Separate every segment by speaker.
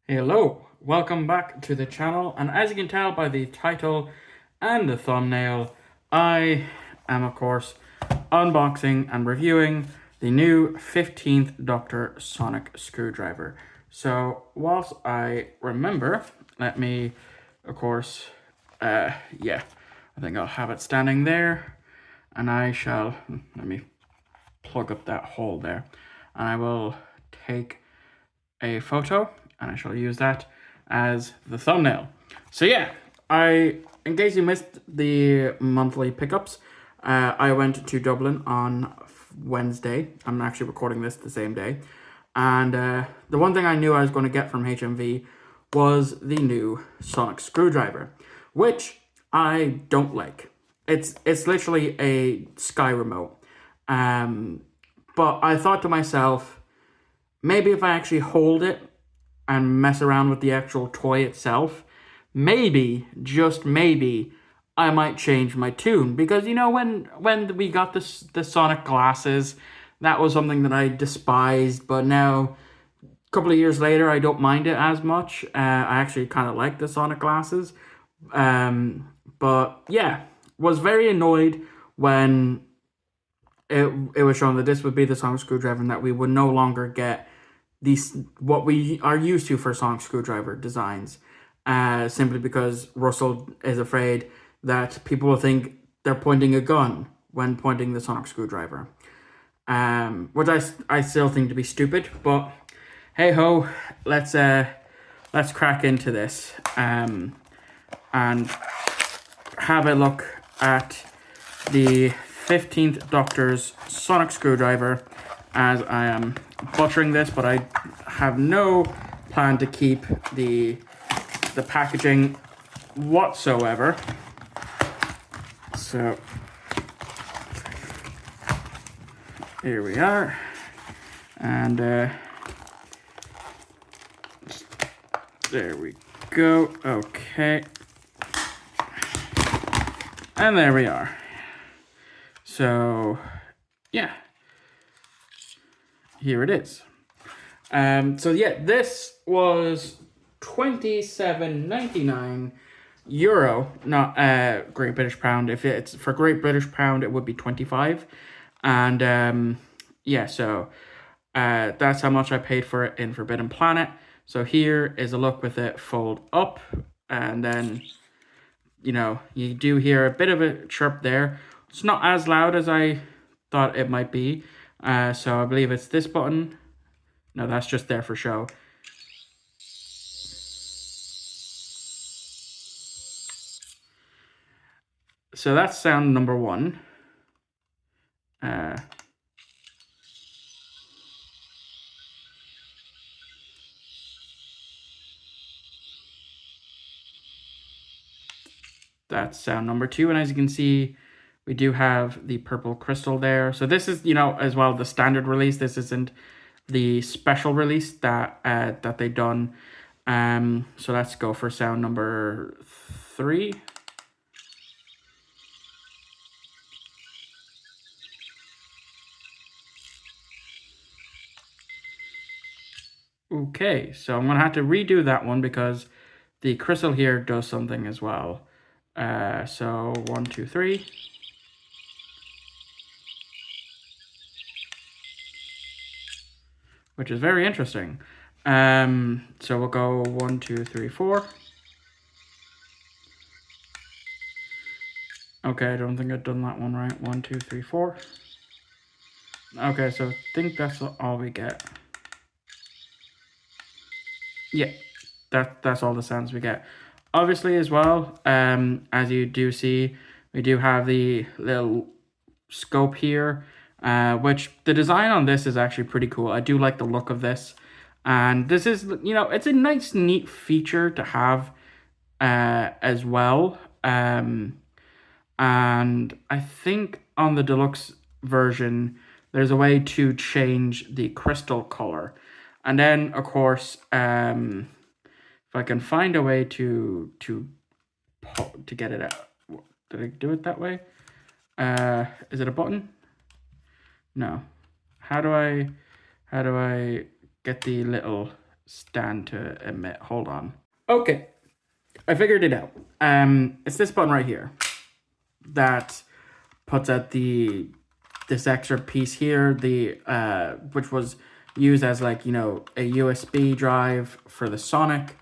Speaker 1: Hello, welcome back to the channel, and as you can tell by the title and the thumbnail, I am of course unboxing and reviewing the new 15th Doctor Sonic Screwdriver. So whilst I remember, let me of course, I think I'll have it standing there, and I shall, let me plug up that hole there, and I will take a photo and I shall use that as the thumbnail. So yeah, in case you missed the monthly pickups, I went to Dublin on Wednesday. I'm actually recording this the same day. And the one thing I knew I was going to get from HMV was the new Sonic Screwdriver, which I don't like. It's literally a Sky Remote. But I thought to myself, maybe if I actually hold it and mess around with the actual toy itself, maybe, just maybe, I might change my tune. Because, when we got the Sonic glasses, that was something that I despised, but now, a couple of years later, I don't mind it as much. I actually kind of like the Sonic glasses. But, yeah, was very annoyed when it was shown that this would be the Sonic Screwdriver and that we would no longer get these what we are used to for Sonic Screwdriver designs, simply because Russell is afraid that people will think they're pointing a gun when pointing the Sonic Screwdriver, which I still think to be stupid. But hey ho, let's crack into this and have a look at the 15th Doctor's Sonic Screwdriver, as I am butchering this, but I have no plan to keep the packaging whatsoever. So here we are, and there we go. Okay, and there we are. So yeah, here it is. So yeah, this was €27.99, not Great British pound. If it's for Great British pound, it would be 25. And yeah, so that's how much I paid for it in Forbidden Planet. So here is a look with it fold up, and then you do hear a bit of a chirp there. It's not as loud as I thought it might be. So I believe it's this button. No, that's just there for show. So that's sound number one. That's sound number two. And as you can see, we do have the purple crystal there. So this is, as well, the standard release. This isn't the special release that they done. So let's go for sound number three. Okay, so I'm gonna have to redo that one because the crystal here does something as well. So 1, 2, 3. Which is very interesting. So we'll go 1, 2, 3, 4. Okay, I don't think I've done that one right. 1, 2, 3, 4. Okay, so I think that's all we get. Yeah, that's all the sounds we get. Obviously, as well, as you do see, we do have the little scope here, which the design on this is actually pretty cool. I do like the look of this. And this is, it's a nice, neat feature to have as well. And I think on the deluxe version, there's a way to change the crystal color. And then, of course, if I can find a way to get it out. Did I do it that way? Is it a button? No. How do I get the little stand to emit. Hold on. Okay, I figured it out. It's this button right here that puts out this extra piece here, which was used as like, you know, a USB drive for the Sonic,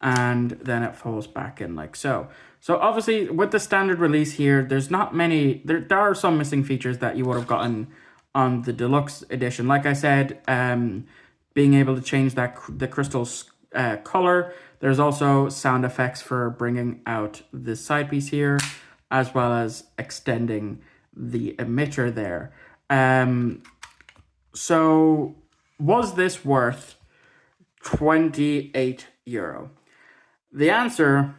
Speaker 1: and then it folds back in like so. So obviously with the standard release here, there's not many, there are some missing features that you would have gotten on the deluxe edition. Like I said, being able to change the crystal's color. There's also sound effects for bringing out the side piece here, as well as extending the emitter there. So was this worth €28? The answer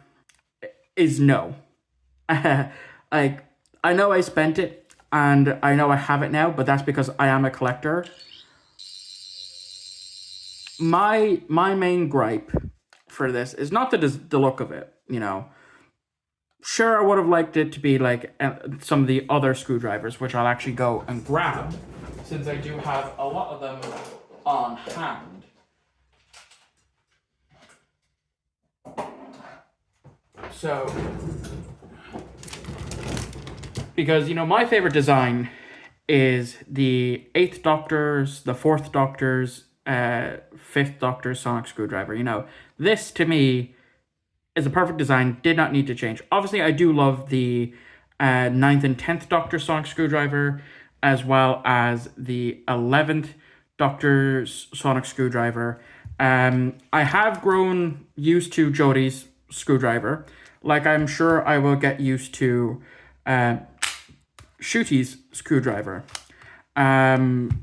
Speaker 1: is no. Like, I know I spent it and I know I have it now, but that's because I am a collector. My main gripe for this is not the look of it, you know. Sure, I would have liked it to be like some of the other screwdrivers, which I'll actually go and grab, since I do have a lot of them on hand. So, because, you know, my favorite design is the 8th Doctor's, the 4th Doctor's, 5th Doctor's sonic screwdriver. You know, this to me is a perfect design, did not need to change. Obviously, I do love the 9th and 10th Doctor sonic screwdriver, as well as the 11th Doctor's sonic screwdriver. I have grown used to Jodie's screwdriver. Like, I'm sure I will get used to Ncuti's screwdriver. And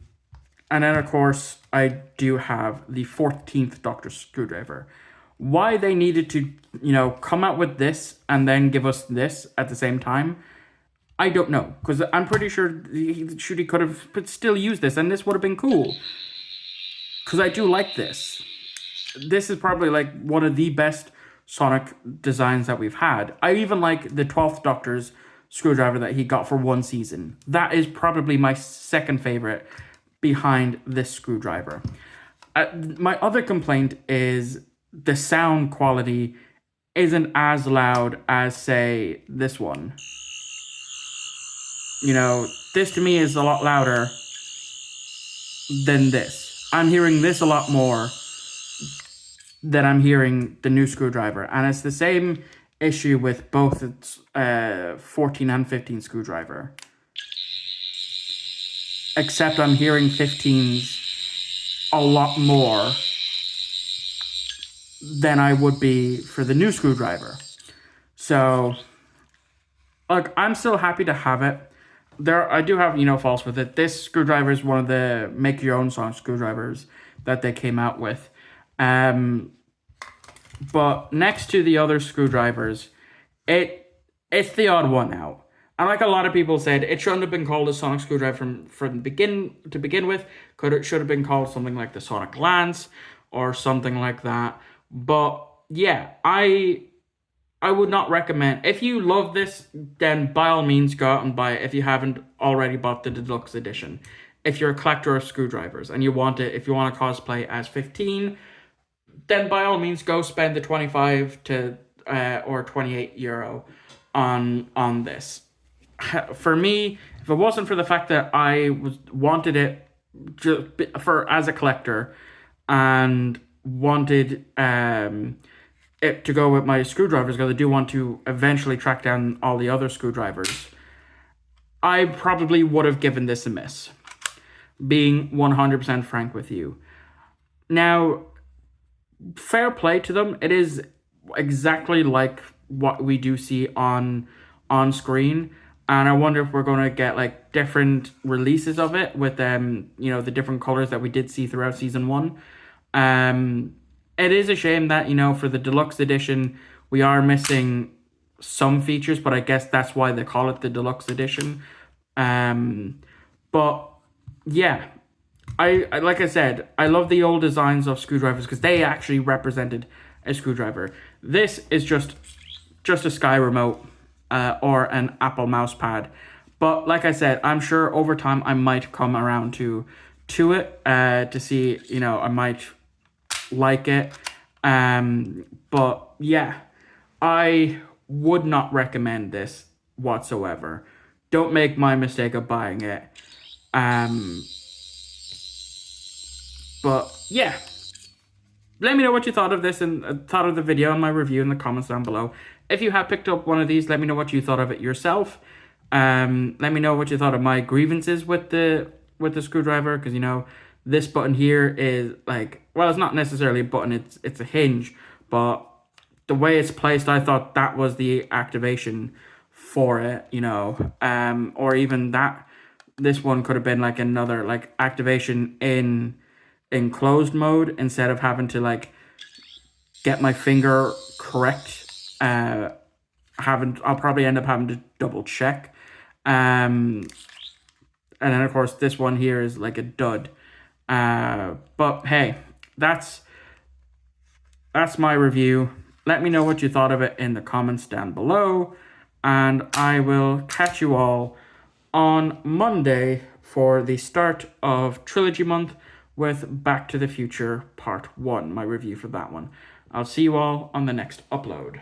Speaker 1: then, of course, I do have the 14th Doctor screwdriver. Why they needed to, you know, come out with this and then give us this at the same time, I don't know. Because I'm pretty sure Ncuti could have still used this, and this would have been cool. Because I do like this. This is probably like one of the best Sonic designs that we've had. I even like the 12th Doctor's screwdriver that he got for one season. That is probably my second favorite behind this screwdriver. My other complaint is the sound quality isn't as loud as, say, this one. You know, this to me is a lot louder than this. I'm hearing this a lot more than I'm hearing the new screwdriver. And it's the same issue with both its 14 and 15 screwdriver. Except I'm hearing 15's a lot more than I would be for the new screwdriver. So, look, I'm still happy to have it. I do have, you know, faults with it. This screwdriver is one of the make your own sonic screwdrivers that they came out with. But next to the other screwdrivers, it's the odd one out. And like a lot of people said, it shouldn't have been called a sonic screwdriver from begin with. It should have been called something like the Sonic Lance or something like that. But yeah, I would not recommend. If you love this, then by all means go out and buy it if you haven't already bought the deluxe edition. If you're a collector of screwdrivers and you want it, if you want to cosplay as 15, then by all means go spend the 25 to or €28 on this. For me, if it wasn't for the fact that I wanted it just as a collector and wanted it to go with my screwdrivers, because I do want to eventually track down all the other screwdrivers, I probably would have given this a miss, being 100% frank with you. Now, fair play to them. It is exactly like what we do see on screen. And I wonder if we're going to get like different releases of it with you know, the different colors that we did see throughout season 1. It is a shame that, you know, for the deluxe edition, we are missing some features, but I guess that's why they call it the deluxe edition. But yeah, I like I said, I love the old designs of screwdrivers because they actually represented a screwdriver. This is just a Sky remote or an Apple mouse pad. But like I said, I'm sure over time I might come around to it to see, you know, I might like it. But yeah, I would not recommend this whatsoever. Don't make my mistake of buying it. But yeah, let me know what you thought of this and thought of the video and my review in the comments down below. If you have picked up one of these, let me know what you thought of it yourself. Let me know what you thought of my grievances with the screwdriver, because you know this button here is like, well, it's not necessarily a button, it's a hinge, but the way it's placed, I thought that was the activation for it, you know, or even that this one could have been like another like activation in closed mode instead of having to like get my finger correct. I'll probably end up having to double check. And then of course this one here is like a dud. But hey, that's my review. Let me know what you thought of it in the comments down below, and I will catch you all on Monday for the start of Trilogy Month with Back to the Future Part 1, my review for that one. I'll see you all on the next upload.